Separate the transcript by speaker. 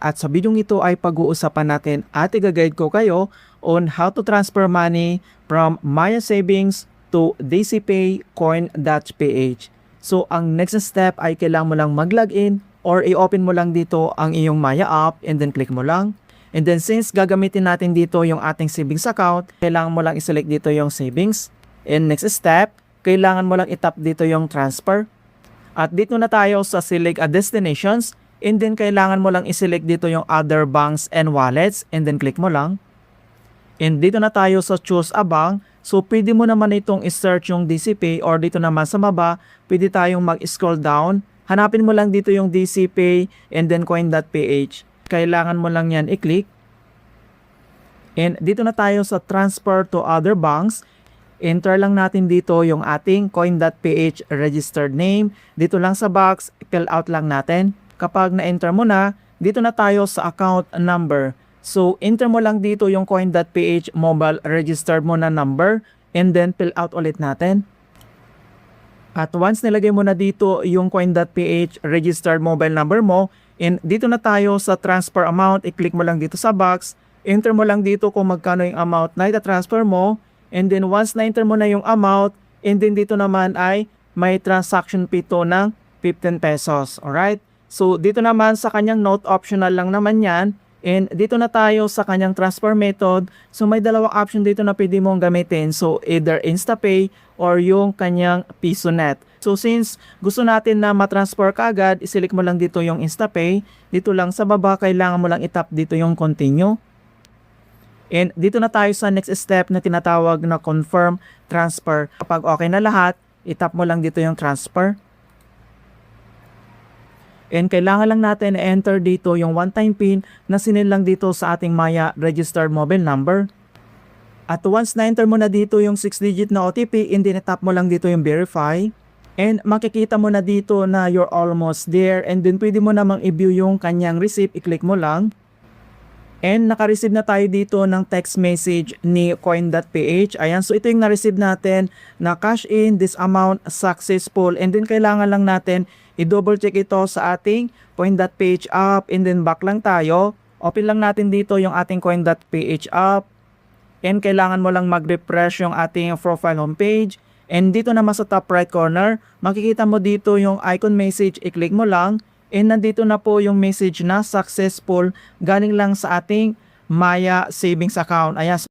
Speaker 1: At sa bidyong ito ay pag-uusapan natin at i-guide ko kayo on how to transfer money from Maya Savings to DCPay Coin.ph. So ang next step ay kailangan mo lang mag-login or i-open mo lang dito ang iyong Maya app and then click mo lang. And then since gagamitin natin dito yung ating savings account, kailangan mo lang i-select dito yung savings. And next step, kailangan mo lang i-tap dito yung transfer. At dito na tayo sa select a destinations. And then kailangan mo lang i-select dito yung other banks and wallets. And then click mo lang. And dito na tayo sa choose a bank. So pwede mo naman itong i-search yung DCPay or dito naman sa baba, pwede tayong mag-scroll down. Hanapin mo lang dito yung DCPay and then Coin.ph. Kailangan mo lang yan i-click. And dito na tayo sa transfer to other banks. Enter lang natin dito yung ating Coin.ph registered name. Dito lang sa box, fill out lang natin. Kapag na-enter mo na, dito na tayo sa account number. So, enter mo lang dito yung Coin.ph mobile registered mo na number and then fill out ulit natin. At once nilagay mo na dito yung Coin.ph registered mobile number mo, and dito na tayo sa transfer amount, i-click mo lang dito sa box, enter mo lang dito kung magkano yung amount na ita-transfer mo, and then once na-enter mo na yung amount, and then dito naman ay may transaction fee to ng 15 pesos. Alright? So, dito naman sa kanyang note, optional lang naman yan. And dito na tayo sa kanyang transfer method. So, may dalawang option dito na pwede mong gamitin. So, either InstaPay or yung kanyang PisoNet. So, since gusto natin na matransfer ka agad, isilik mo lang dito yung InstaPay. Dito lang sa baba, kailangan mo lang itap dito yung continue. And dito na tayo sa next step na tinatawag na confirm transfer. Kapag okay na lahat, itap mo lang dito yung transfer. And kailangan lang natin enter dito yung one-time PIN na sinend lang dito sa ating Maya registered mobile number. At once na-enter mo na dito yung 6-digit na OTP, and then tap mo lang dito yung verify. And makikita mo na dito na you're almost there. And then pwede mo namang i-view yung kanyang receipt, i-click mo lang. And naka-receive na tayo dito ng text message ni Coin.ph. Ayan, so ito yung na-receive natin na cash in, this amount successful. And then kailangan lang natin i-double check ito sa ating Coin.ph app. And then back lang tayo. Open lang natin dito yung ating Coin.ph app. And kailangan mo lang mag-refresh yung ating profile homepage. And dito naman sa top right corner, makikita mo dito yung icon message, i-click mo lang. And nandito na po yung message na successful galing lang sa ating Maya savings account. Ayan.